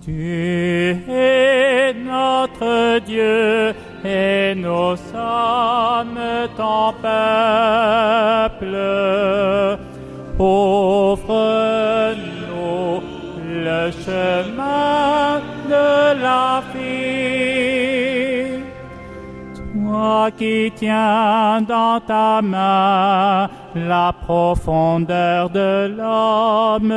Tu es notre Dieu et nous sommes ton peuple. Ouvre-nous le chemin de la vie. Toi qui tiens dans ta main la profondeur de l'homme,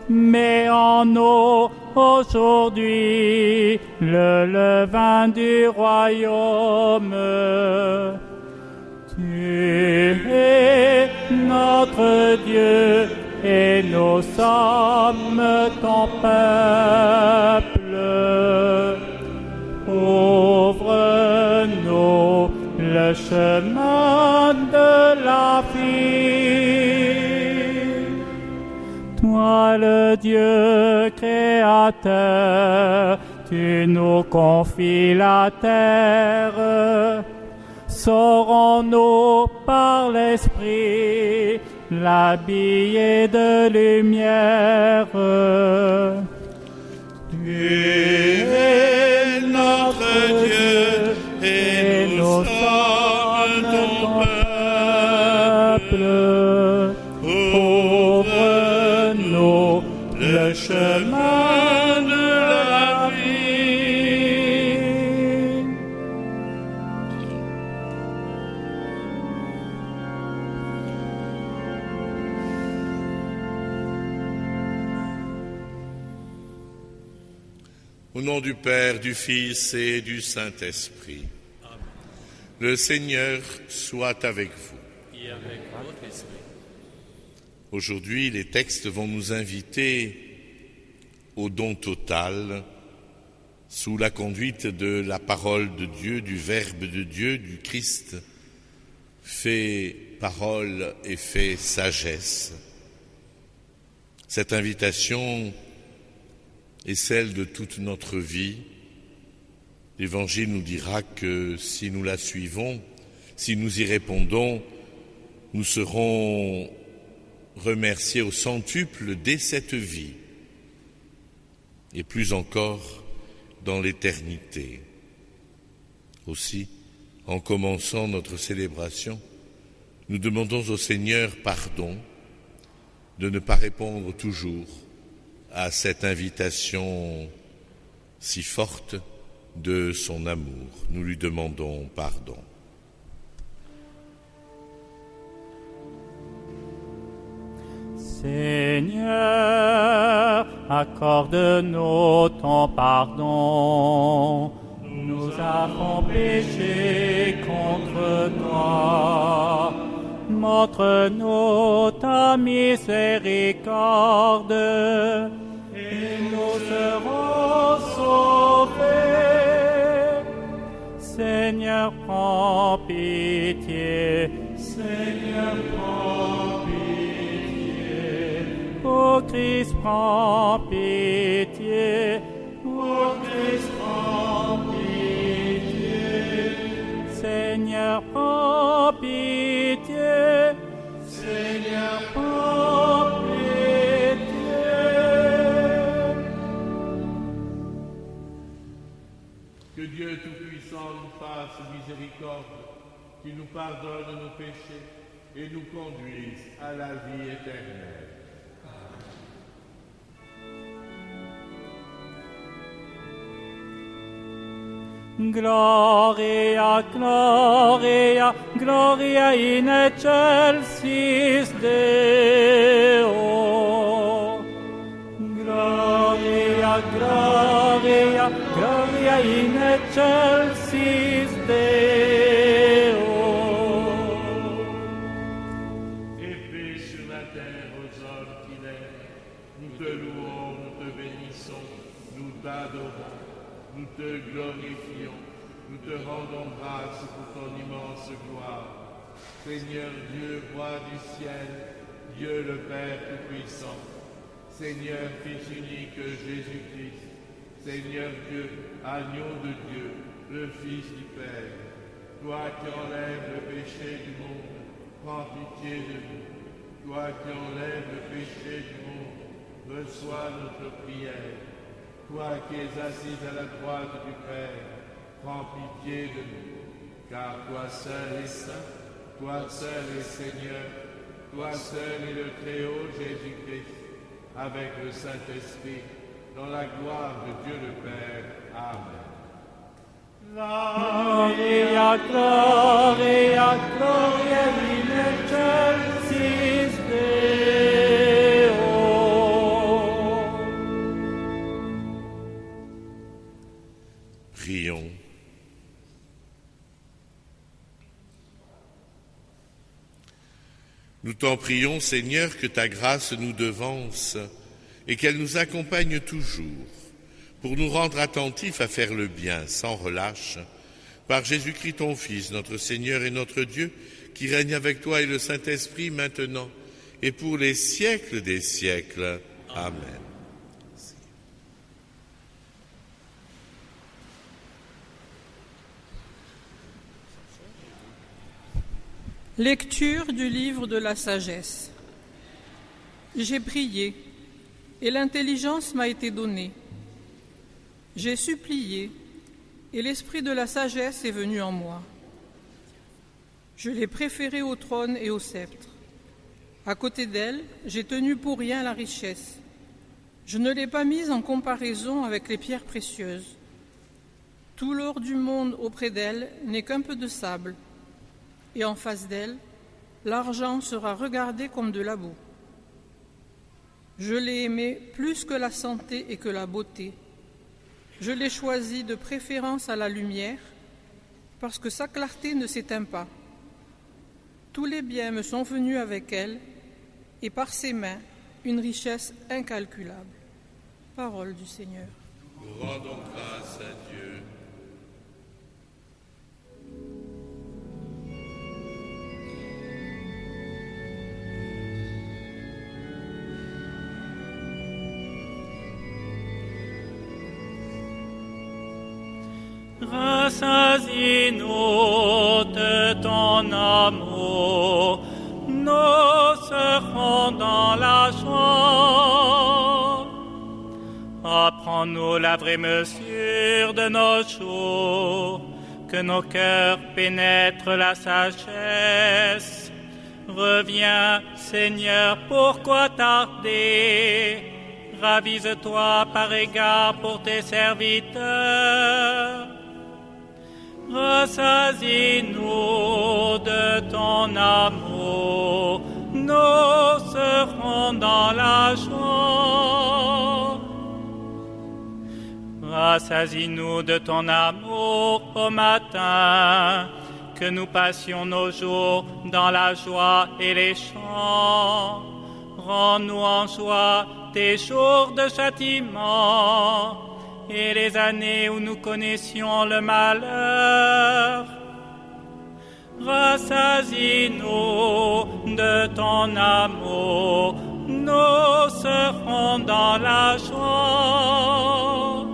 mets en nous aujourd'hui le levain du royaume. Tu es notre Dieu et nous sommes ton peuple. Ouvre-nous le chemin de la vie. Toi le Dieu créateur, tu nous confies la terre. Saurons-nous par l'Esprit l'habiller de lumière. Tu es notre Dieu et nous sommes ton peuple. Ouvre-nous le chemin de la vie. Au nom du Père, du Fils et du Saint-Esprit. Amen. Le Seigneur soit avec vous. Et avec votre esprit. Aujourd'hui, les textes vont nous inviter au don total sous la conduite de la parole de Dieu, du Verbe de Dieu, du Christ, fait parole et fait sagesse. Cette invitation est celle de toute notre vie. L'Évangile nous dira que si nous la suivons, si nous y répondons, nous serons remerciés au centuple dès cette vie, et plus encore dans l'éternité. Aussi, en commençant notre célébration, nous demandons au Seigneur pardon de ne pas répondre toujours à cette invitation si forte de son amour. Nous lui demandons pardon. Seigneur, accorde-nous ton pardon. Nous avons péché contre toi. Montre-nous ta miséricorde et nous serons sauvés. Seigneur, prends pitié. Seigneur, prends pitié. Ô Christ, prends pitié. Ô Christ, prends pitié. Seigneur, prends pitié. Seigneur, prends pitié. Que Dieu Tout-Puissant nous fasse miséricorde, qu'il nous pardonne nos péchés et nous conduise à la vie éternelle. Gloria, Gloria, Gloria in excelsis Deo. Gloria, Gloria, Gloria in excelsis Deo. Épée sur la terre aux hommes qu'il aime, nous te louons, nous te bénissons, nous t'adorons, nous te glorifions, nous te rendons grâce pour ton immense gloire. Seigneur Dieu, roi du ciel, Dieu le Père Tout-Puissant, Seigneur Fils unique Jésus-Christ, Seigneur Dieu, agneau de Dieu, le Fils du Père, toi qui enlèves le péché du monde, prends pitié de nous. Toi qui enlèves le péché du monde, reçois notre prière. toi qui es assise à la droite du Père, prends pitié de nous, car toi seul est saint, toi seul est Seigneur, toi seul est le Très-Haut Jésus-Christ, avec le Saint-Esprit, dans la gloire de Dieu le Père. Amen. Gloria, Gloria, Gloria in excelsis Deo. Prions. Nous t'en prions, Seigneur, que ta grâce nous devance et qu'elle nous accompagne toujours, pour nous rendre attentifs à faire le bien sans relâche, par Jésus-Christ ton Fils, notre Seigneur et notre Dieu, qui règne avec toi et le Saint-Esprit maintenant et pour les siècles des siècles. Amen. Lecture du livre de la sagesse. J'ai prié, et l'intelligence m'a été donnée. J'ai supplié, et l'esprit de la sagesse est venu en moi. Je l'ai préférée au trône et au sceptre. À côté d'elle, j'ai tenu pour rien la richesse. Je ne l'ai pas mise en comparaison avec les pierres précieuses. Tout l'or du monde auprès d'elle n'est qu'un peu de sable. Et en face d'elle, l'argent sera regardé comme de la boue. Je l'ai aimée plus que la santé et que la beauté. Je l'ai choisie de préférence à la lumière, parce que sa clarté ne s'éteint pas. Tous les biens me sont venus avec elle, et par ses mains, une richesse incalculable. Parole du Seigneur. Nous rendons grâce à Dieu. Rassasie-nous de ton amour, nous serons dans la joie. Apprends-nous la vraie mesure de nos jours, que nos cœurs pénètrent la sagesse. Reviens, Seigneur, pourquoi tarder? Ravise-toi par égard pour tes serviteurs. Rassasie-nous de ton amour, nous serons dans la joie. Rassasie-nous de ton amour au matin, que nous passions nos jours dans la joie et les chants. Rends-nous en joie tes jours de châtiment et les années où nous connaissions le malheur. Rassasie-nous de ton amour, nous serons dans la joie.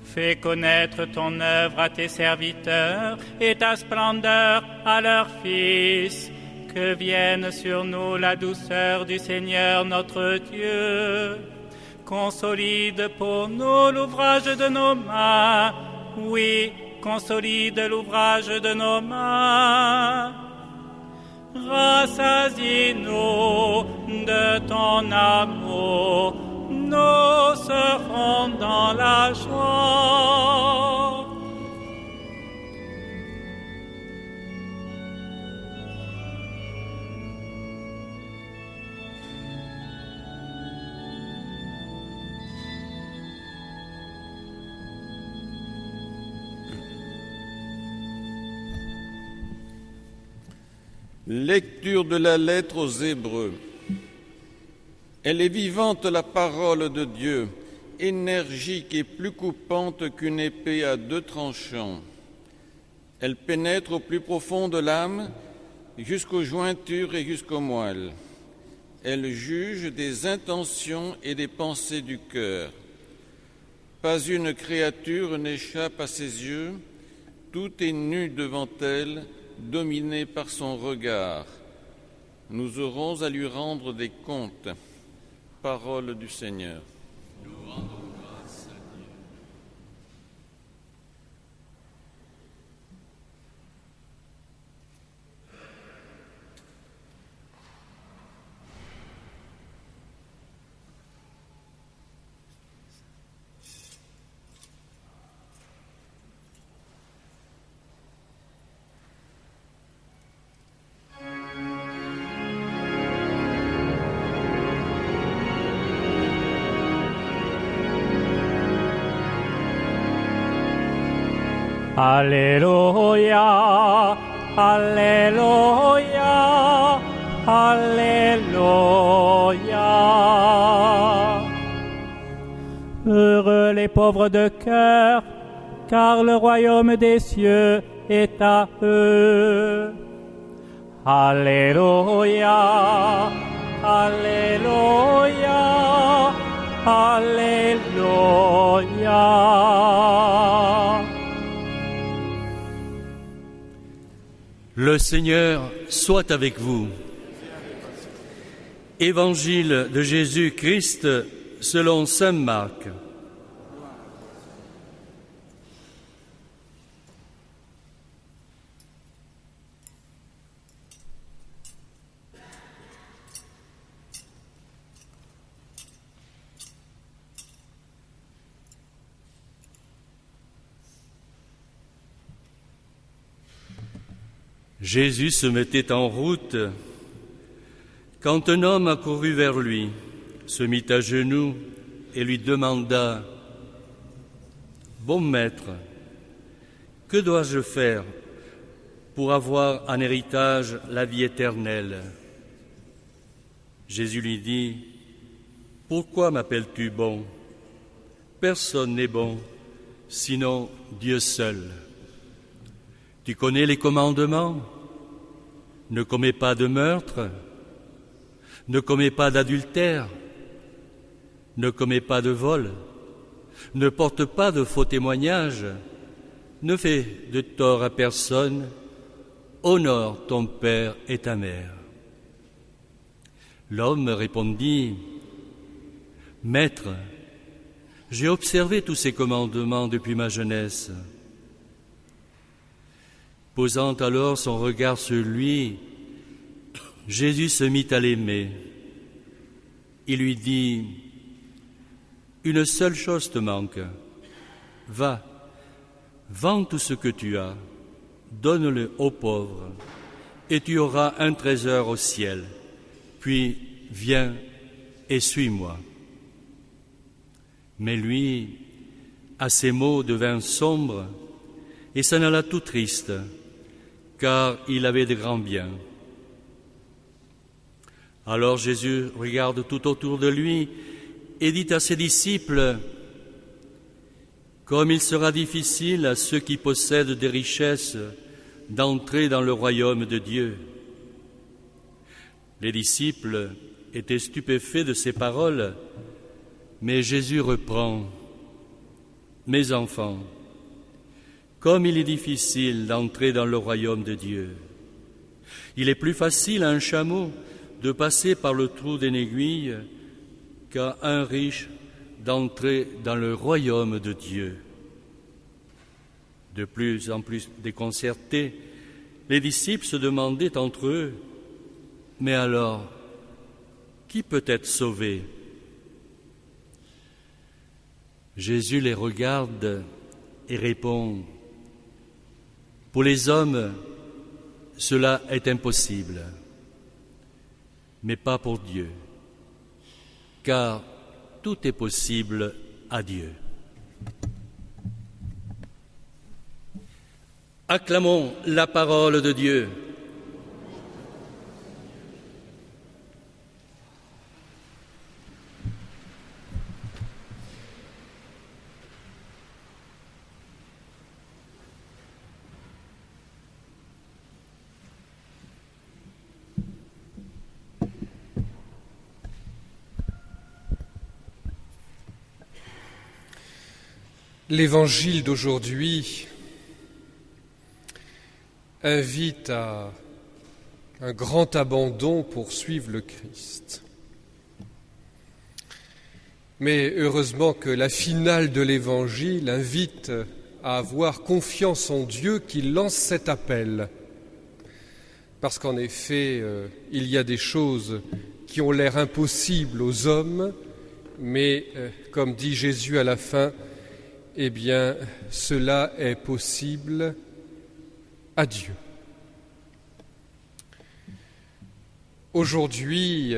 Fais connaître ton œuvre à tes serviteurs et ta splendeur à leurs fils. Que vienne sur nous la douceur du Seigneur notre Dieu. Consolide pour nous l'ouvrage de nos mains. Oui, consolide l'ouvrage de nos mains. Rassasie-nous de ton amour, nous serons dans la joie. Lecture de la lettre aux Hébreux. Elle est vivante, la parole de Dieu, énergique et plus coupante qu'une épée à deux tranchants. Elle pénètre au plus profond de l'âme, jusqu'aux jointures et jusqu'aux moelles. Elle juge des intentions et des pensées du cœur. Pas une créature n'échappe à ses yeux, tout est nu devant elle, dominé par son regard. Nous aurons à lui rendre des comptes. Parole du Seigneur. Nous rendons Alléluia, Alléluia, Alléluia. Heureux les pauvres de cœur, car le royaume des cieux est à eux. Alléluia, Alléluia, Alléluia. Le Seigneur soit avec vous. Évangile de Jésus-Christ selon saint Marc. Jésus se mettait en route quand un homme accourut vers lui, se mit à genoux et lui demanda « Bon maître, que dois-je faire pour avoir en héritage la vie éternelle ?» Jésus lui dit « Pourquoi m'appelles-tu bon ? Personne n'est bon, sinon Dieu seul. Tu connais les commandements ? Ne commets pas de meurtre, ne commets pas d'adultère, ne commets pas de vol, ne porte pas de faux témoignages, ne fais de tort à personne, honore ton père et ta mère. » L'homme répondit, « Maître, j'ai observé tous ces commandements depuis ma jeunesse. » Posant alors son regard sur lui, Jésus se mit à l'aimer. Il lui dit, « Une seule chose te manque. Va, vends tout ce que tu as, donne-le aux pauvres, et tu auras un trésor au ciel. Puis viens et suis-moi. » Mais lui, à ces mots, devint sombre et s'en alla tout triste, car il avait de grands biens. Alors Jésus regarde tout autour de lui et dit à ses disciples, « Comme il sera difficile à ceux qui possèdent des richesses d'entrer dans le royaume de Dieu. » Les disciples étaient stupéfaits de ces paroles, mais Jésus reprend, « Mes enfants, comme il est difficile d'entrer dans le royaume de Dieu. Il est plus facile à un chameau de passer par le trou d'une aiguille qu'à un riche d'entrer dans le royaume de Dieu. » De plus en plus déconcertés, les disciples se demandaient entre eux, « Mais alors, qui peut être sauvé ?» Jésus les regarde et répond, « Pour les hommes, cela est impossible, mais pas pour Dieu, car tout est possible à Dieu. » Acclamons la parole de Dieu. L'évangile d'aujourd'hui invite à un grand abandon pour suivre le Christ. Mais heureusement que la finale de l'Évangile invite à avoir confiance en Dieu qui lance cet appel. Parce qu'en effet, il y a des choses qui ont l'air impossibles aux hommes, mais comme dit Jésus à la fin, eh bien, cela est possible à Dieu. Aujourd'hui,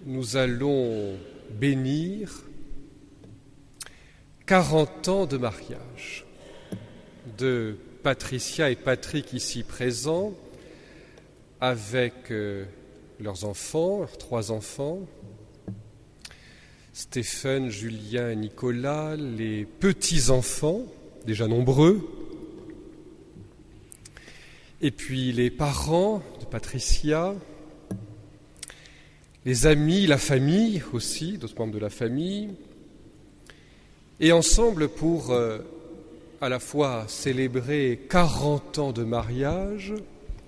nous allons bénir 40 ans de mariage. de Patricia et Patrick ici présents, avec leurs enfants, leurs 3 enfants, Stéphane, Julien, Nicolas, les petits-enfants, déjà nombreux, et puis les parents de Patricia, les amis, la famille aussi, d'autres membres de la famille, et ensemble pour à la fois célébrer 40 ans de mariage.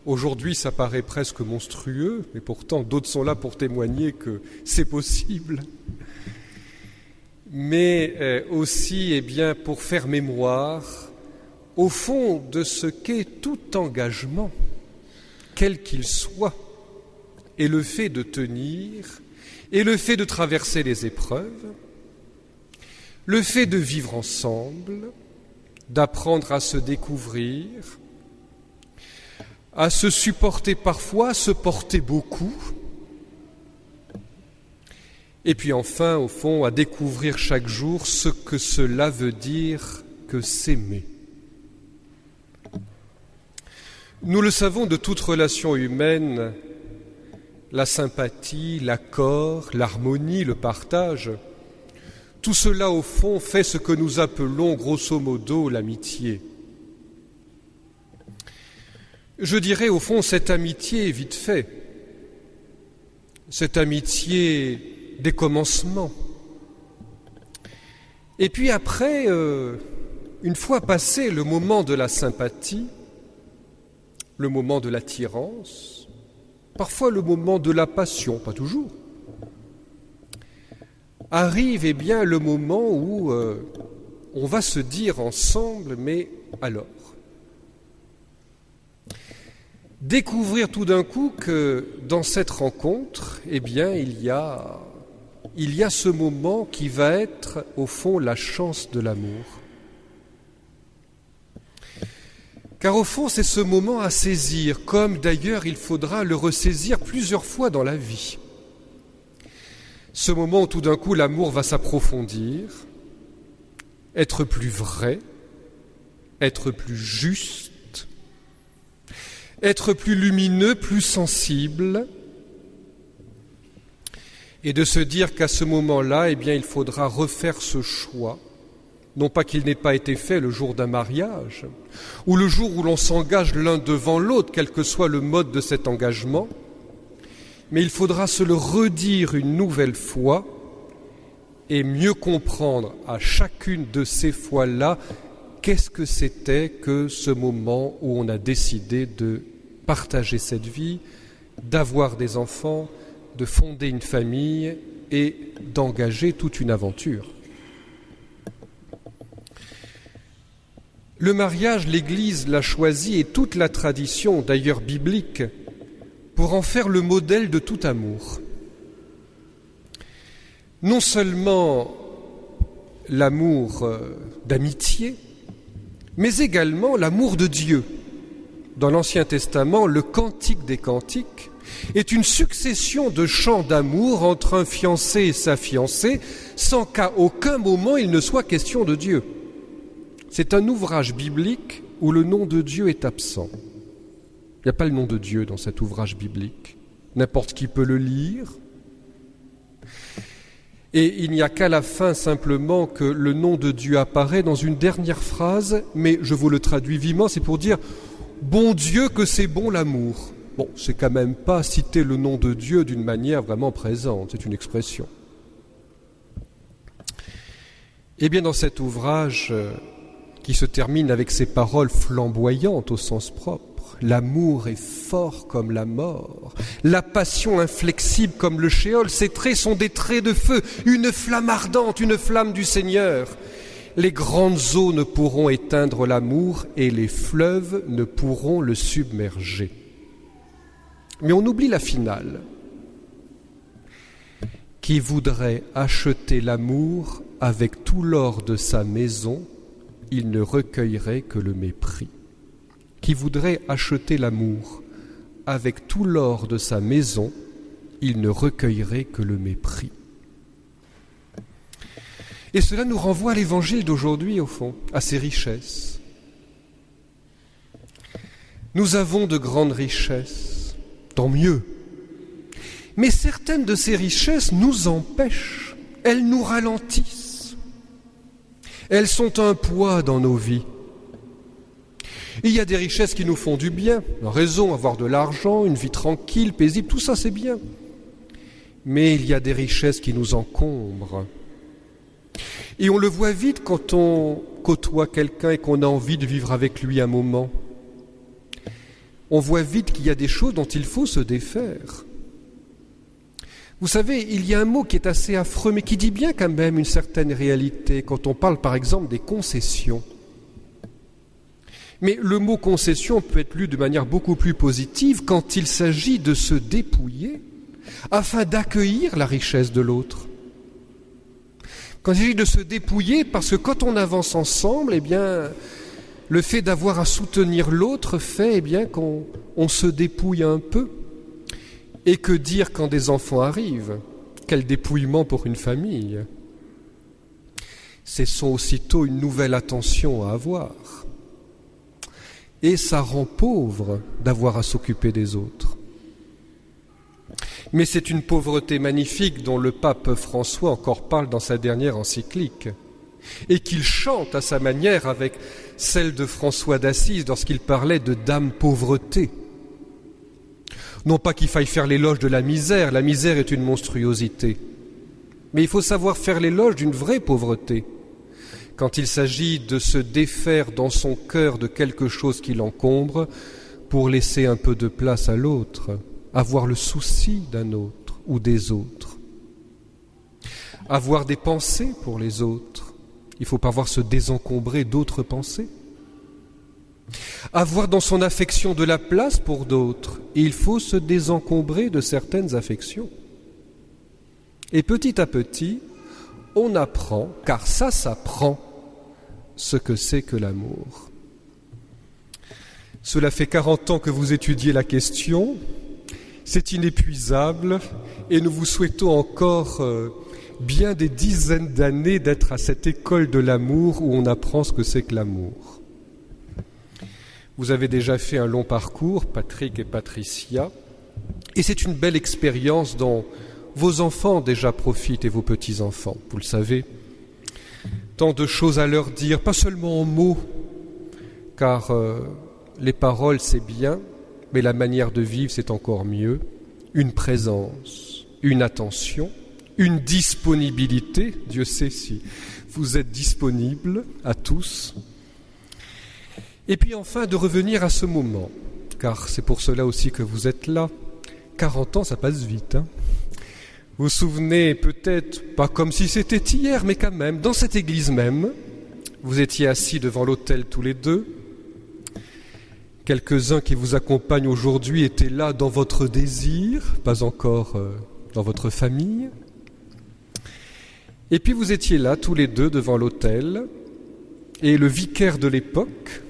Aujourd'hui, ça paraît presque monstrueux, mais pourtant d'autres sont là pour témoigner que c'est possible. Mais aussi pour faire mémoire, au fond, de ce qu'est tout engagement, quel qu'il soit, et le fait de tenir, et le fait de traverser les épreuves, le fait de vivre ensemble, d'apprendre à se découvrir, à se supporter parfois, à se porter beaucoup, et puis enfin, au fond, à découvrir chaque jour ce que cela veut dire que s'aimer. Nous le savons de toute relation humaine, la sympathie, l'accord, l'harmonie, le partage, tout cela au fond fait ce que nous appelons grosso modo l'amitié. Je dirais au fond cette amitié vite fait, cette amitié des commencements. Et puis après, une fois passé le moment de la sympathie, le moment de l'attirance, parfois le moment de la passion, pas toujours, arrive le moment où on va se dire ensemble, mais alors, découvrir tout d'un coup que dans cette rencontre, il y a ce moment qui va être au fond la chance de l'amour. Car au fond, c'est ce moment à saisir, comme d'ailleurs il faudra le ressaisir plusieurs fois dans la vie. Ce moment où tout d'un coup l'amour va s'approfondir, être plus vrai, être plus juste, être plus lumineux, plus sensible, et de se dire qu'à ce moment-là, il faudra refaire ce choix, non pas qu'il n'ait pas été fait le jour d'un mariage, ou le jour où l'on s'engage l'un devant l'autre, quel que soit le mode de cet engagement, mais il faudra se le redire une nouvelle fois et mieux comprendre à chacune de ces fois-là qu'est-ce que c'était que ce moment où on a décidé de partager cette vie, d'avoir des enfants, de fonder une famille et d'engager toute une aventure. Le mariage, l'Église l'a choisi et toute la tradition, d'ailleurs biblique, pour en faire le modèle de tout amour. Non seulement l'amour d'amitié, mais également l'amour de Dieu. Dans l'Ancien Testament, le Cantique des Cantiques est une succession de chants d'amour entre un fiancé et sa fiancée, sans qu'à aucun moment il ne soit question de Dieu. C'est un ouvrage biblique où le nom de Dieu est absent. Il n'y a pas le nom de Dieu dans cet ouvrage biblique. N'importe qui peut le lire. Et il n'y a qu'à la fin simplement que le nom de Dieu apparaît dans une dernière phrase, mais je vous le traduis vivement, c'est pour dire « Bon Dieu, que c'est bon l'amour ». Bon, c'est quand même pas citer le nom de Dieu d'une manière vraiment présente, c'est une expression. Eh bien, dans cet ouvrage qui se termine avec ces paroles flamboyantes au sens propre, l'amour est fort comme la mort, la passion inflexible comme le shéol, ses traits sont des traits de feu, une flamme ardente, une flamme du Seigneur. Les grandes eaux ne pourront éteindre l'amour et les fleuves ne pourront le submerger. Mais on oublie la finale. Qui voudrait acheter l'amour avec tout l'or de sa maison, il ne recueillerait que le mépris. Qui voudrait acheter l'amour avec tout l'or de sa maison, il ne recueillerait que le mépris. Et cela nous renvoie à l'évangile d'aujourd'hui, au fond, à ses richesses. Nous avons de grandes richesses, tant mieux. Mais certaines de ces richesses nous empêchent, elles nous ralentissent. Elles sont un poids dans nos vies. Il y a des richesses qui nous font du bien, la raison, avoir de l'argent, une vie tranquille, paisible, tout ça c'est bien. Mais il y a des richesses qui nous encombrent. Et on le voit vite quand on côtoie quelqu'un et qu'on a envie de vivre avec lui un moment. On voit vite qu'il y a des choses dont il faut se défaire. Vous savez, il y a un mot qui est assez affreux, mais qui dit bien quand même une certaine réalité, quand on parle par exemple des concessions. Mais le mot concession peut être lu de manière beaucoup plus positive quand il s'agit de se dépouiller afin d'accueillir la richesse de l'autre. Quand il s'agit de se dépouiller, parce que quand on avance ensemble, eh bien, le fait d'avoir à soutenir l'autre fait qu'on se dépouille un peu. Et que dire quand des enfants arrivent? Quel dépouillement pour une famille! Ce sont aussitôt une nouvelle attention à avoir. Et ça rend pauvre d'avoir à s'occuper des autres. Mais c'est une pauvreté magnifique dont le pape François encore parle dans sa dernière encyclique, et qu'il chante à sa manière avec celle de François d'Assise lorsqu'il parlait de dame pauvreté. Non pas qu'il faille faire l'éloge de la misère est une monstruosité, mais il faut savoir faire l'éloge d'une vraie pauvreté. Quand il s'agit de se défaire dans son cœur de quelque chose qui l'encombre pour laisser un peu de place à l'autre, avoir le souci d'un autre ou des autres, avoir des pensées pour les autres, il faut pas voir se désencombrer d'autres pensées, avoir dans son affection de la place pour d'autres, il faut se désencombrer de certaines affections. Et petit à petit, on apprend, car ça s'apprend, ce que c'est que l'amour. Cela fait 40 ans que vous étudiez la question, c'est inépuisable, et nous vous souhaitons encore bien des dizaines d'années d'être à cette école de l'amour où on apprend ce que c'est que l'amour. Vous avez déjà fait un long parcours, Patrick et Patricia, et c'est une belle expérience dont vos enfants déjà profitent et vos petits-enfants, vous le savez. Tant de choses à leur dire, pas seulement en mots, car les paroles c'est bien, mais la manière de vivre c'est encore mieux. Une présence, une attention, une disponibilité, Dieu sait si vous êtes disponibles à tous. Et puis enfin de revenir à ce moment, car c'est pour cela aussi que vous êtes là. 40 ans ça passe vite, hein. Vous vous souvenez peut-être, pas comme si c'était hier, mais quand même, dans cette église même, vous étiez assis devant l'autel tous les deux. Quelques-uns qui vous accompagnent aujourd'hui étaient là dans votre désir, pas encore dans votre famille. Et puis vous étiez là tous les deux devant l'autel, et le vicaire de l'époque,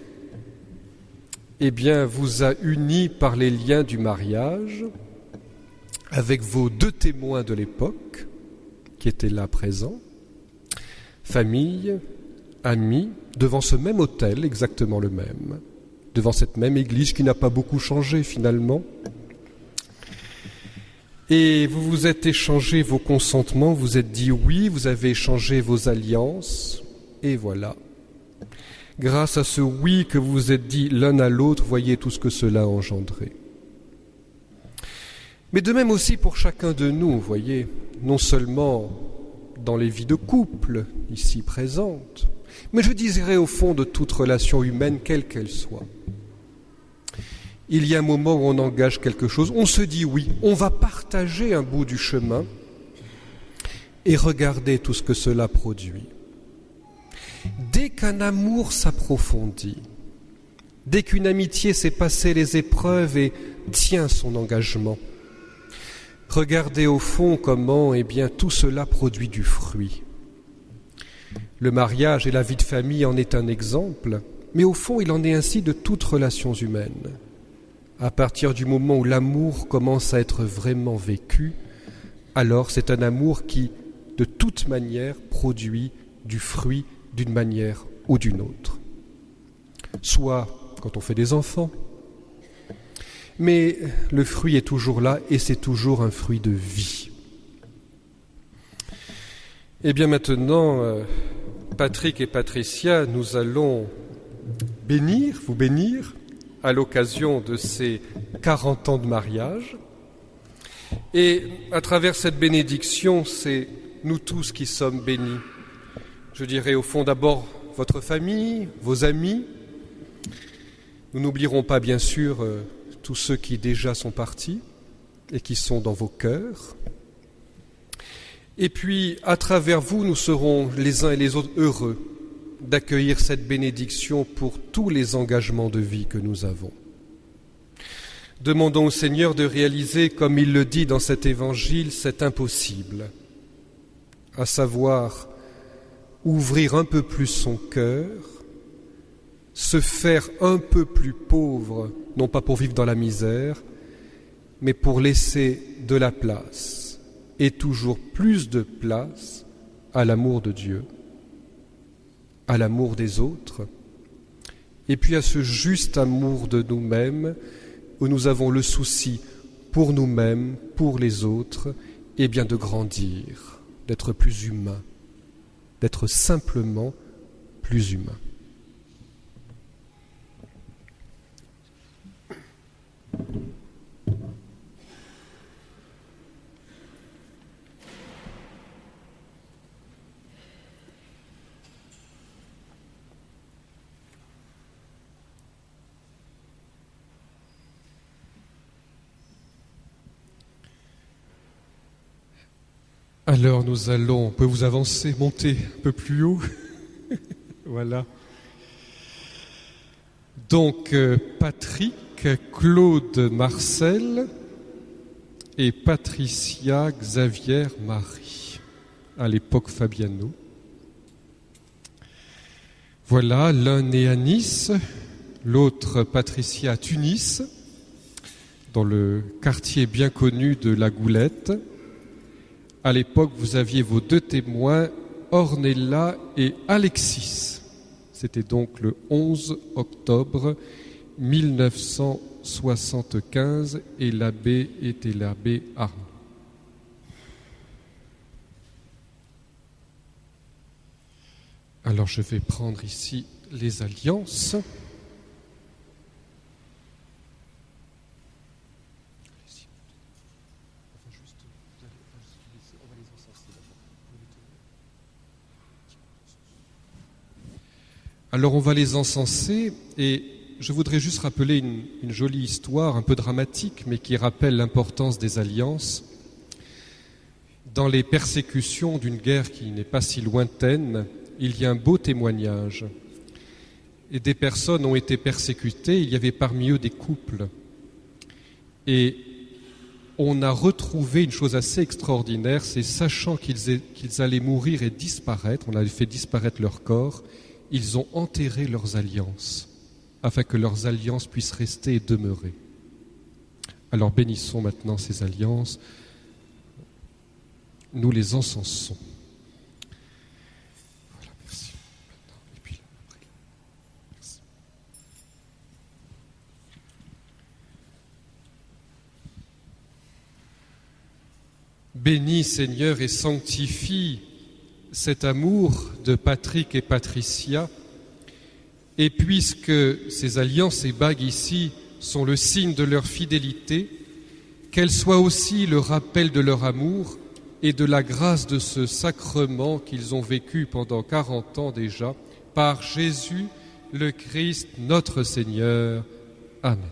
vous a unis par les liens du mariage, avec vos deux témoins de l'époque, qui étaient là présents, famille, amis, devant ce même autel, exactement le même, devant cette même église qui n'a pas beaucoup changé finalement. Et vous vous êtes échangé vos consentements, vous êtes dit oui, vous avez échangé vos alliances, et voilà. Grâce à ce oui que vous vous êtes dit l'un à l'autre, voyez tout ce que cela a engendré. Mais de même aussi pour chacun de nous, vous voyez, non seulement dans les vies de couple ici présentes, mais je dirais au fond de toute relation humaine, quelle qu'elle soit. Il y a un moment où on engage quelque chose, on se dit oui, on va partager un bout du chemin et regarder tout ce que cela produit. Dès qu'un amour s'approfondit, dès qu'une amitié sait passer les épreuves et tient son engagement, regardez au fond comment tout cela produit du fruit. Le mariage et la vie de famille en est un exemple, mais au fond il en est ainsi de toutes relations humaines. À partir du moment où l'amour commence à être vraiment vécu, alors c'est un amour qui, de toute manière, produit du fruit d'une manière ou d'une autre. Soit quand on fait des enfants, Mais le fruit est toujours là et c'est toujours un fruit de vie. Eh bien maintenant, Patrick et Patricia, nous allons vous bénir à l'occasion de ces 40 ans de mariage. Et à travers cette bénédiction, c'est nous tous qui sommes bénis. Je dirais au fond d'abord votre famille, vos amis. Nous n'oublierons pas bien sûr tous ceux qui déjà sont partis et qui sont dans vos cœurs. Et puis, à travers vous, nous serons les uns et les autres heureux d'accueillir cette bénédiction pour tous les engagements de vie que nous avons. Demandons au Seigneur de réaliser, comme il le dit dans cet évangile, cet impossible, à savoir ouvrir un peu plus son cœur, se faire un peu plus pauvre, non pas pour vivre dans la misère, mais pour laisser de la place, et toujours plus de place, à l'amour de Dieu, à l'amour des autres, et puis à ce juste amour de nous-mêmes, où nous avons le souci pour nous-mêmes, pour les autres, et bien de grandir, d'être plus humain, d'être simplement plus humain. Alors on peut vous avancer, monter un peu plus haut. Voilà. Donc Patrick, Claude, Marcel et Patricia, Xavier, Marie, à l'époque Fabiano. Voilà, l'un né à Nice, l'autre Patricia à Tunis, dans le quartier bien connu de La Goulette. À l'époque, vous aviez vos deux témoins, Ornella et Alexis. C'était donc le 11 octobre 1975 et l'abbé était l'abbé Arnaud. Alors je vais prendre ici les alliances. Alors on va les encenser et je voudrais juste rappeler une jolie histoire, un peu dramatique, mais qui rappelle l'importance des alliances. Dans les persécutions d'une guerre qui n'est pas si lointaine, il y a un beau témoignage. Et des personnes ont été persécutées, il y avait parmi eux des couples. Et on a retrouvé une chose assez extraordinaire, c'est sachant qu'ils allaient mourir et disparaître, on avait fait disparaître leur corps, ils ont enterré leurs alliances, afin que leurs alliances puissent rester et demeurer. Alors bénissons maintenant ces alliances, nous les encensons. Voilà, merci. Et puis là, après. Merci. Bénis, Seigneur, et sanctifie cet amour de Patrick et Patricia, et puisque ces alliances et bagues ici sont le signe de leur fidélité, qu'elles soient aussi le rappel de leur amour et de la grâce de ce sacrement qu'ils ont vécu pendant 40 ans déjà, par Jésus le Christ, notre Seigneur. Amen.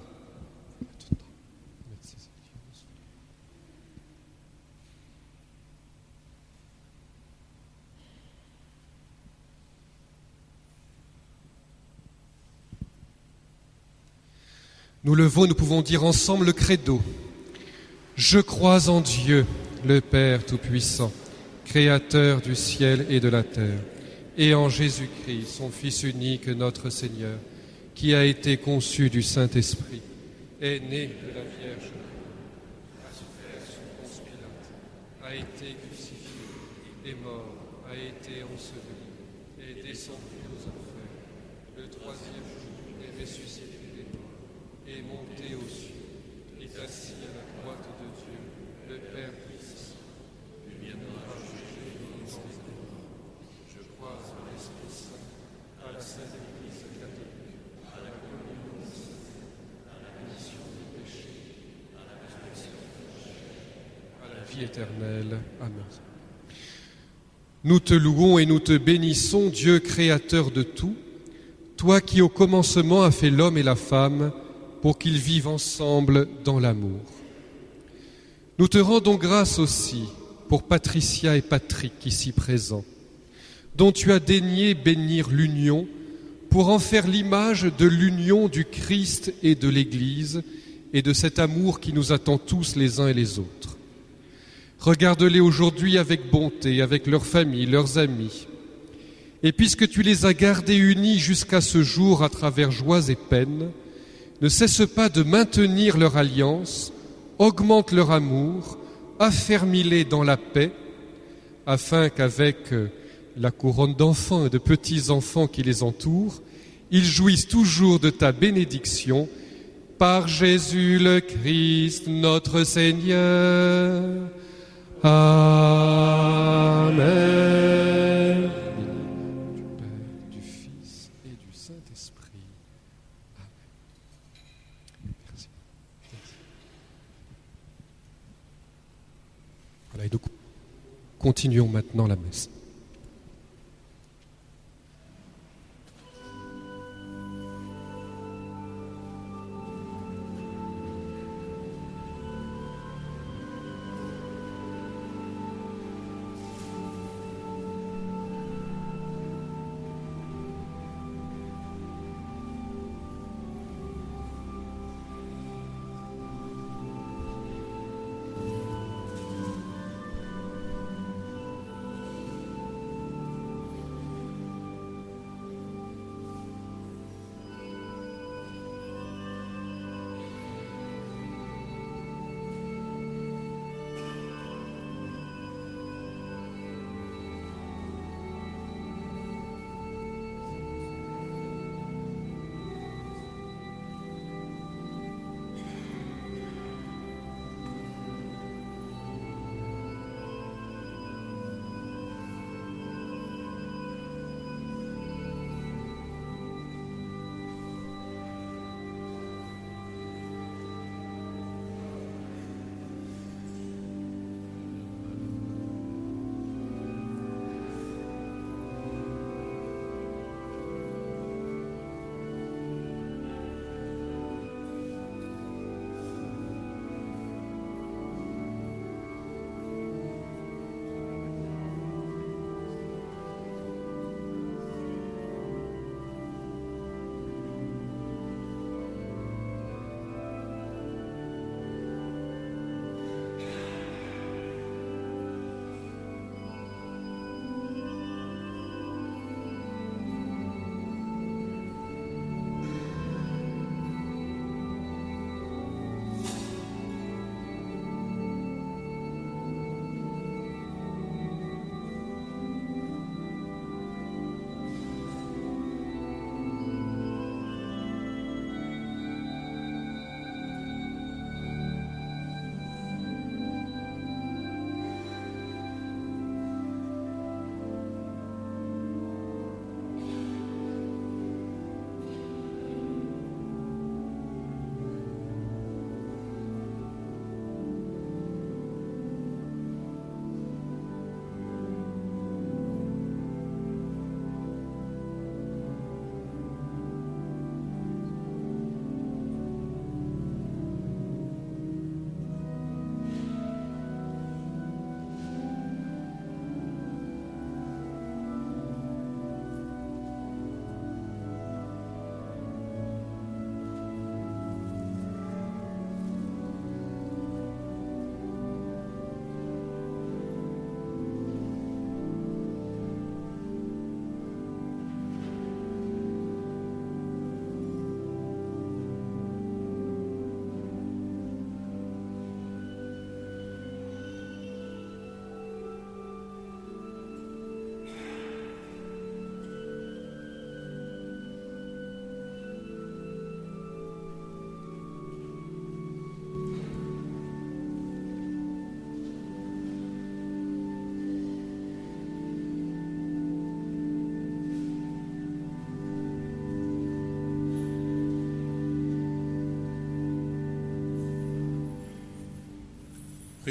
Nous levons, nous pouvons dire ensemble le credo. Je crois en Dieu, le Père Tout-Puissant, Créateur du ciel et de la terre, et en Jésus-Christ, son Fils unique, notre Seigneur, qui a été conçu du Saint-Esprit, est né de la Vierge, a souffert sous Ponce Pilate, a été crucifié, est mort, a été enseveli, est descendu aux enfers, le troisième jour est ressuscité des morts, est monté aux cieux, est assis à la droite de Dieu, le Père puissant. Il viendra juger les vivants et les morts. Je crois en l'Esprit Saint, à la Sainte Église catholique, à la communion des saints, à la rémission des péchés, à la résurrection à la vie éternelle. Amen. Nous te louons et nous te bénissons, Dieu créateur de tout, toi qui au commencement as fait l'homme et la femme pour qu'ils vivent ensemble dans l'amour. Nous te rendons grâce aussi pour Patricia et Patrick ici présents, dont tu as daigné bénir l'union pour en faire l'image de l'union du Christ et de l'Église et de cet amour qui nous attend tous les uns et les autres. Regarde-les aujourd'hui avec bonté, avec leurs familles, leurs amis. Et puisque tu les as gardés unis jusqu'à ce jour à travers joies et peines, ne cesse pas de maintenir leur alliance, augmente leur amour, affermis-les dans la paix, afin qu'avec la couronne d'enfants et de petits-enfants qui les entourent, ils jouissent toujours de ta bénédiction, par Jésus le Christ, notre Seigneur. Amen. Du Père, du Fils et du Saint-Esprit. Amen. Merci. Voilà, et donc, continuons maintenant la messe.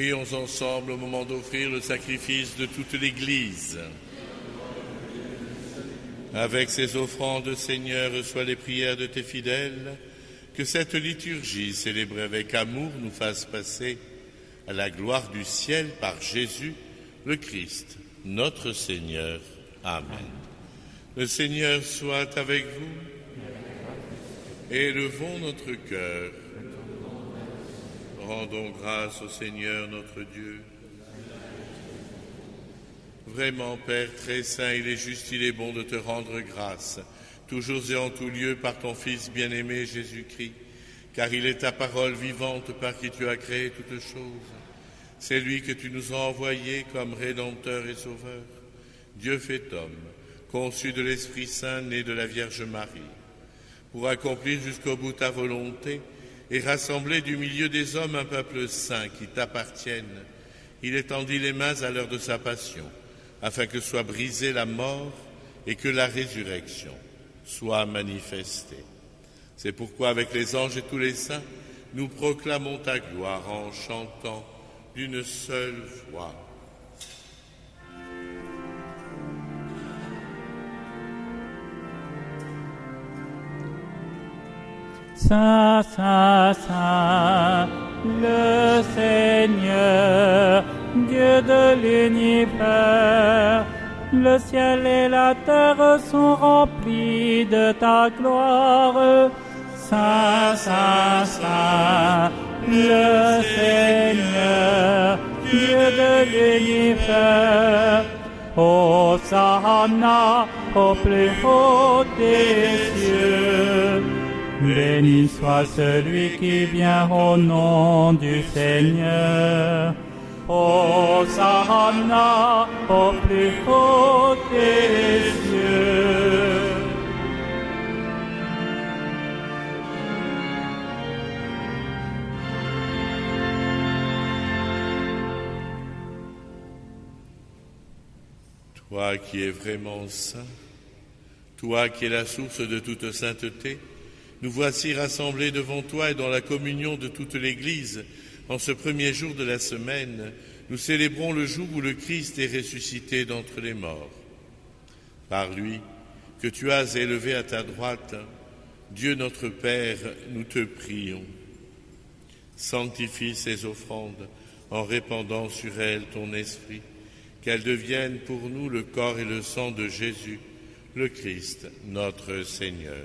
Prions ensemble au moment d'offrir le sacrifice de toute l'Église. Avec ces offrandes, Seigneur, reçois les prières de tes fidèles, que cette liturgie célébrée avec amour nous fasse passer à la gloire du ciel par Jésus, le Christ, notre Seigneur. Amen. Le Seigneur soit avec vous. Élevons notre cœur. Rendons grâce au Seigneur notre Dieu. Vraiment, Père très saint, il est juste, il est bon de te rendre grâce, toujours et en tout lieu, par ton Fils bien-aimé Jésus-Christ, car il est ta parole vivante par qui tu as créé toutes choses. C'est lui que tu nous as envoyé comme Rédempteur et Sauveur, Dieu fait homme, conçu de l'Esprit Saint, né de la Vierge Marie, pour accomplir jusqu'au bout ta volonté et rassembler du milieu des hommes un peuple saint qui t'appartienne. Il étendit les mains à l'heure de sa passion, afin que soit brisée la mort et que la résurrection soit manifestée. C'est pourquoi, avec les anges et tous les saints, nous proclamons ta gloire en chantant d'une seule voix. Saint, Saint, Saint, le Seigneur, Dieu de l'univers, le ciel et la terre sont remplis de ta gloire. Saint, Saint, Saint, le Seigneur, Dieu de l'univers. Hosanna au plus haut des cieux. Béni soit celui qui vient au nom du Seigneur. Hosanna au plus haut des cieux. Toi qui es vraiment saint, toi qui es la source de toute sainteté, nous voici rassemblés devant toi et dans la communion de toute l'Église. En ce premier jour de la semaine, nous célébrons le jour où le Christ est ressuscité d'entre les morts. Par lui, que tu as élevé à ta droite, Dieu notre Père, nous te prions. Sanctifie ces offrandes en répandant sur elles ton esprit, qu'elles deviennent pour nous le corps et le sang de Jésus, le Christ, notre Seigneur.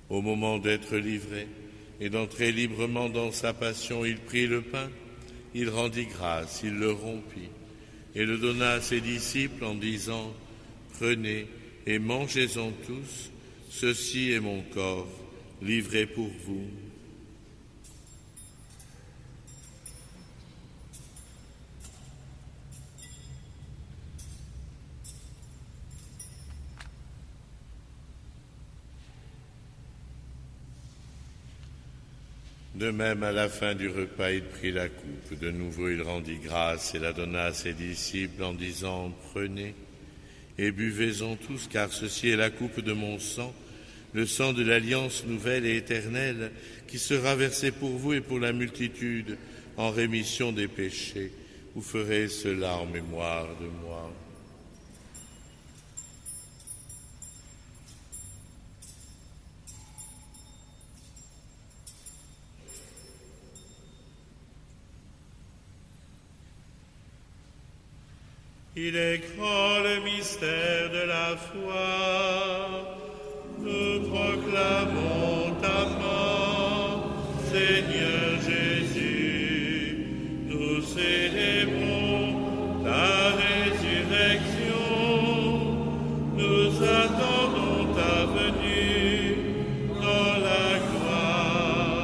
Au moment d'être livré et d'entrer librement dans sa passion, il prit le pain, il rendit grâce, il le rompit et le donna à ses disciples en disant « Prenez et mangez-en tous, ceci est mon corps, livré pour vous. » De même, à la fin du repas, il prit la coupe. De nouveau, il rendit grâce et la donna à ses disciples en disant « Prenez et buvez-en tous, car ceci est la coupe de mon sang, le sang de l'alliance nouvelle et éternelle, qui sera versé pour vous et pour la multitude en rémission des péchés. Vous ferez cela en mémoire de moi. » Il est grand le mystère de la foi. Nous proclamons ta mort, Seigneur Jésus. Nous célébrons ta résurrection. Nous attendons ta venue dans la gloire.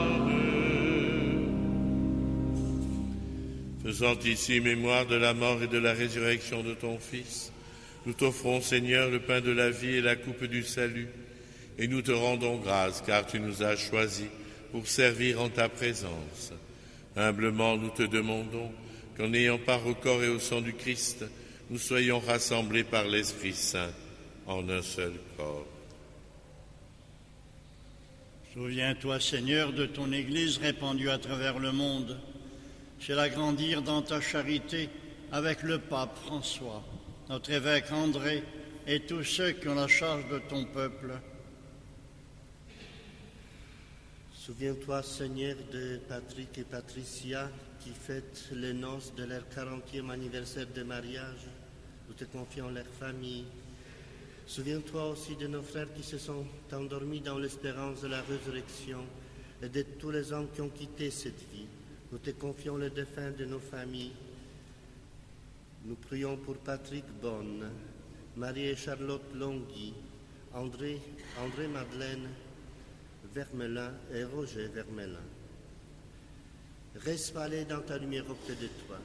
Faisant ici mémoire de la mort et de la résurrection de ton Fils, nous t'offrons, Seigneur, le pain de la vie et la coupe du salut, et nous te rendons grâce, car tu nous as choisis pour servir en ta présence. Humblement, nous te demandons qu'en ayant part au corps et au sang du Christ, nous soyons rassemblés par l'Esprit Saint en un seul corps. Souviens-toi, Seigneur, de ton Église répandue à travers le monde. Fais-la grandir dans ta charité avec le pape François, notre évêque André et tous ceux qui ont la charge de ton peuple. Souviens-toi, Seigneur, de Patrick et Patricia qui fêtent les noces de leur 40e anniversaire de mariage. Nous te confions leur famille. Souviens-toi aussi de nos frères qui se sont endormis dans l'espérance de la résurrection et de tous les hommes qui ont quitté cette vie. Nous te confions les défunts de nos familles. Nous prions pour Patrick Bonne, Marie et Charlotte Longhi, André-Madeleine Vermelin et Roger Vermelin. Reste allé dans ta lumière auprès de toi.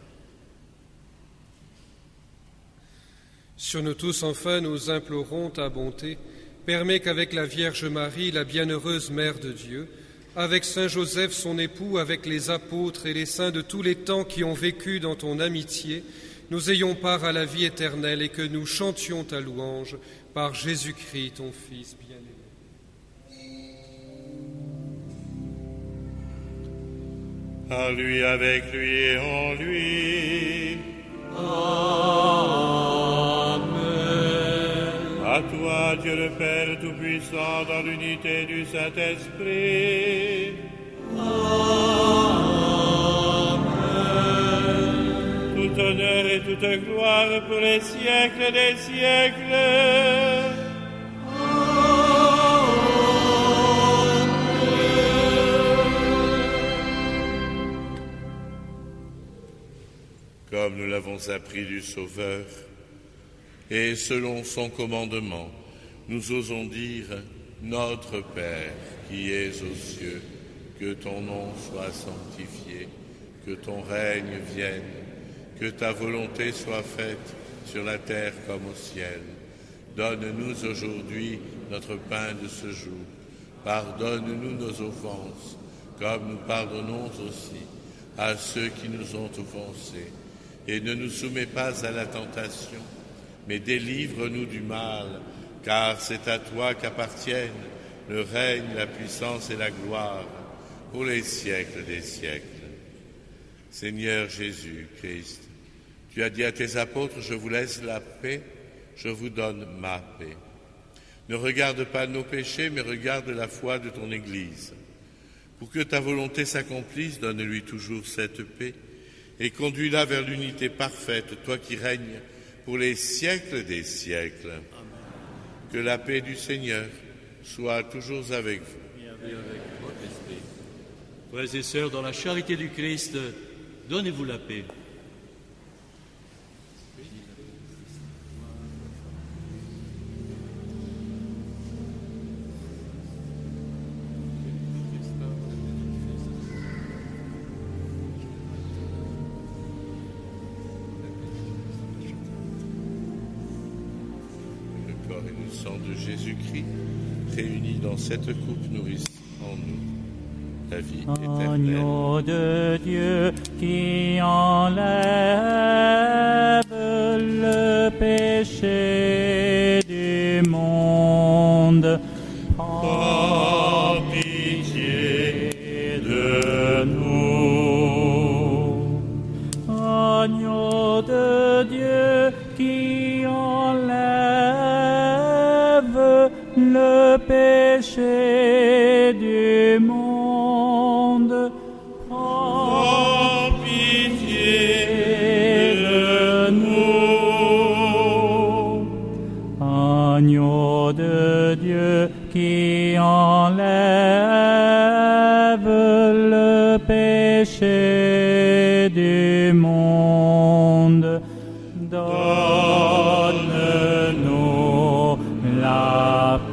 Sur nous tous, enfin, nous implorons ta bonté. Permets qu'avec la Vierge Marie, la bienheureuse Mère de Dieu, avec Saint Joseph, son époux, avec les apôtres et les saints de tous les temps qui ont vécu dans ton amitié, nous ayons part à la vie éternelle et que nous chantions ta louange par Jésus-Christ, ton Fils bien-aimé. À lui, avec lui et en lui. Amen. À toi, Dieu le Père Tout-Puissant, dans l'unité du Saint-Esprit. Amen. Tout honneur et toute gloire pour les siècles des siècles. Comme nous l'avons appris du Sauveur, et selon son commandement, nous osons dire « Notre Père qui es aux cieux, que ton nom soit sanctifié, que ton règne vienne, que ta volonté soit faite sur la terre comme au ciel. Donne-nous aujourd'hui notre pain de ce jour. Pardonne-nous nos offenses, comme nous pardonnons aussi à ceux qui nous ont offensés. Et ne nous soumets pas à la tentation, mais délivre-nous du mal, car c'est à toi qu'appartiennent le règne, la puissance et la gloire, pour les siècles des siècles. Seigneur Jésus-Christ, tu as dit à tes apôtres, je vous laisse la paix, je vous donne ma paix. Ne regarde pas nos péchés, mais regarde la foi de ton Église. Pour que ta volonté s'accomplisse, donne-lui toujours cette paix, et conduis-la vers l'unité parfaite, toi qui règnes pour les siècles des siècles. Amen. Que la paix du Seigneur soit toujours avec vous. Et avec votre esprit. Frères et sœurs, dans la charité du Christ, donnez-vous la paix. De Jésus-Christ, réunis dans cette coupe, nourrissent en nous la vie éternelle. Agneau de Dieu qui enlève le péché du monde, prends pitié de nous. Agneau de Dieu qui enlève le péché du monde, prends pitié de nous. Agneau de Dieu qui enlève le péché du monde, donne-nous la paix.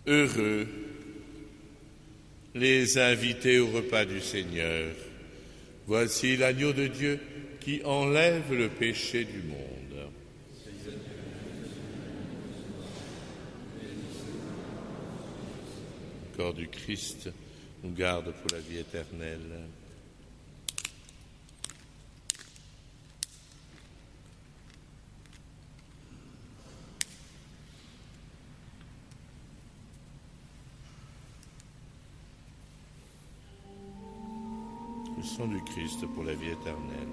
Heureux les invités au repas du Seigneur. Voici l'agneau de Dieu qui enlève le péché du monde. corps du Christ, nous garde pour la vie éternelle. Le sang du Christ pour la vie éternelle.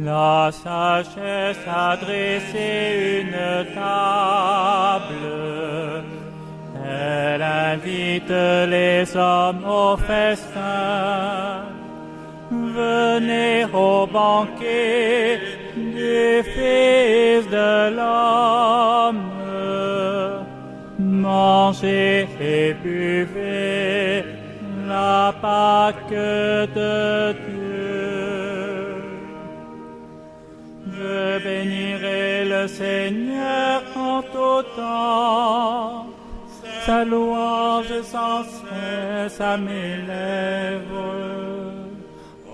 La sagesse a dressé une table, elle invite les hommes au festin. Venez au banquet du Fils de l'homme, mangez et buvez la Pâque de Dieu. Je bénirai le Seigneur en tout temps, sa louange sans cesse à mes lèvres.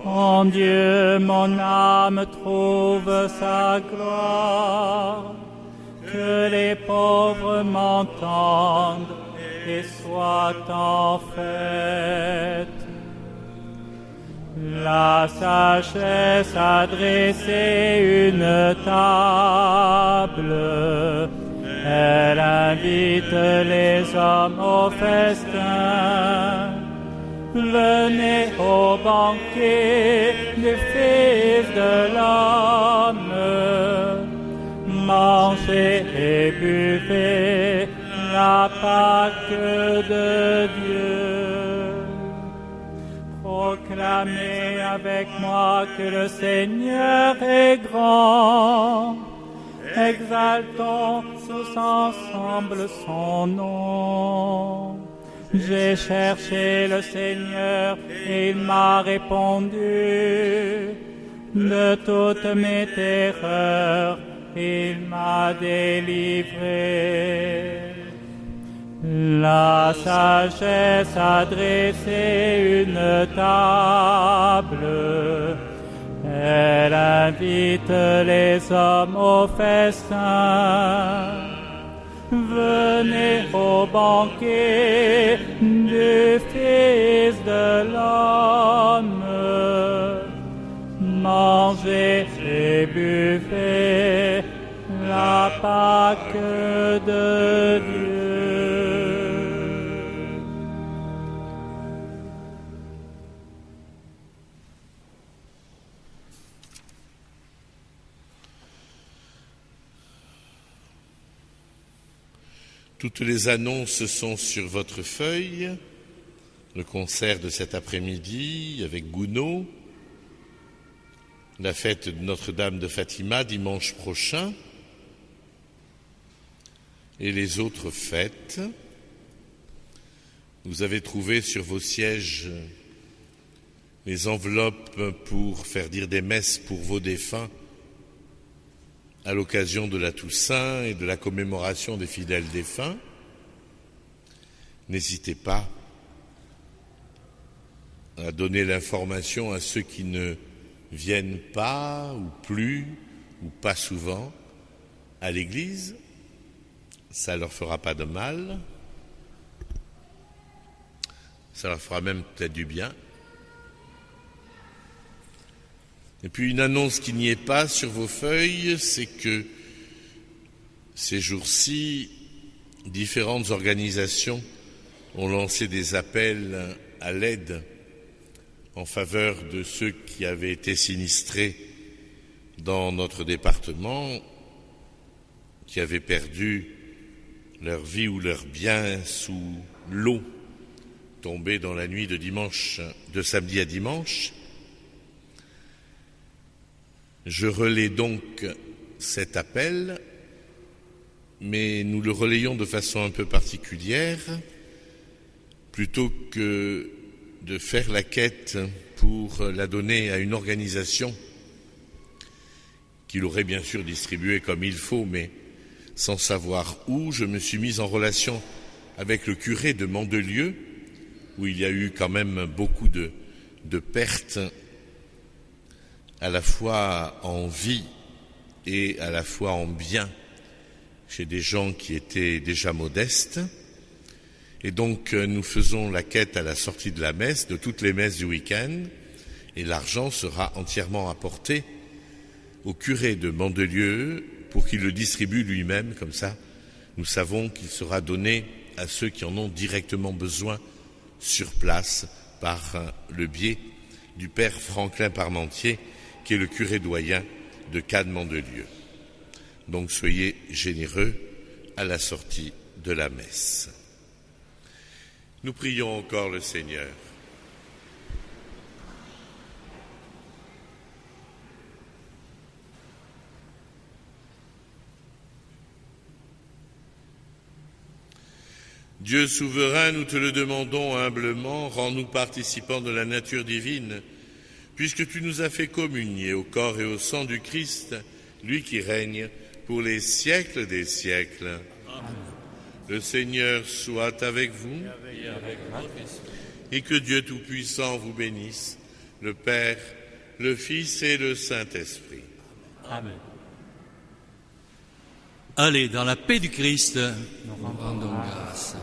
En Dieu, mon âme trouve sa gloire, que les pauvres m'entendent et soient en fête. La sagesse a dressé une table, elle invite les hommes au festin. Venez au banquet du Fils de l'homme, mangez et buvez la Pâque de Dieu. Proclamez avec moi que le Seigneur est grand. Exaltons tous ensemble son nom. J'ai cherché le Seigneur et il m'a répondu. De toutes mes terreurs, il m'a délivré. La sagesse a dressé une table, elle invite les hommes au festin. Venez au banquet du Fils de l'homme, mangez et buvez la Pâque de Dieu. Toutes les annonces sont sur votre feuille. Le concert de cet après-midi avec Gounod, la fête de Notre-Dame de Fatima dimanche prochain et les autres fêtes. Vous avez trouvé sur vos sièges les enveloppes pour faire dire des messes pour vos défunts à l'occasion de la Toussaint et de la commémoration des fidèles défunts. N'hésitez pas à donner l'information à ceux qui ne viennent pas ou plus ou pas souvent à l'église. Ça leur fera pas de mal. Ça leur fera même peut-être du bien. Et puis une annonce qui n'y est pas sur vos feuilles, c'est que ces jours-ci, différentes organisations ont lancé des appels à l'aide en faveur de ceux qui avaient été sinistrés dans notre département, qui avaient perdu leur vie ou leurs biens sous l'eau tombée dans la nuit de samedi à dimanche. Je relais donc cet appel, mais nous le relayons de façon un peu particulière. Plutôt que de faire la quête pour la donner à une organisation qui l'aurait bien sûr distribuée comme il faut, mais sans savoir où, je me suis mis en relation avec le curé de Mandelieu, où il y a eu quand même beaucoup de pertes, à la fois en vie et à la fois en bien, chez des gens qui étaient déjà modestes. Et donc nous faisons la quête à la sortie de la messe, de toutes les messes du week-end, et l'argent sera entièrement apporté au curé de Mandelieu pour qu'il le distribue lui-même, comme ça nous savons qu'il sera donné à ceux qui en ont directement besoin sur place par le biais du père Franklin Parmentier, qui est le curé doyen de Cannes-Mandelieu. Donc soyez généreux à la sortie de la messe. Nous prions encore le Seigneur. Dieu souverain, nous te le demandons humblement, rends-nous participants de la nature divine, puisque tu nous as fait communier au corps et au sang du Christ, lui qui règne pour les siècles des siècles. Amen. Le Seigneur soit avec vous et que Dieu Tout-Puissant vous bénisse, le Père, le Fils et le Saint-Esprit. Amen. Allez, dans la paix du Christ, nous rendons grâce.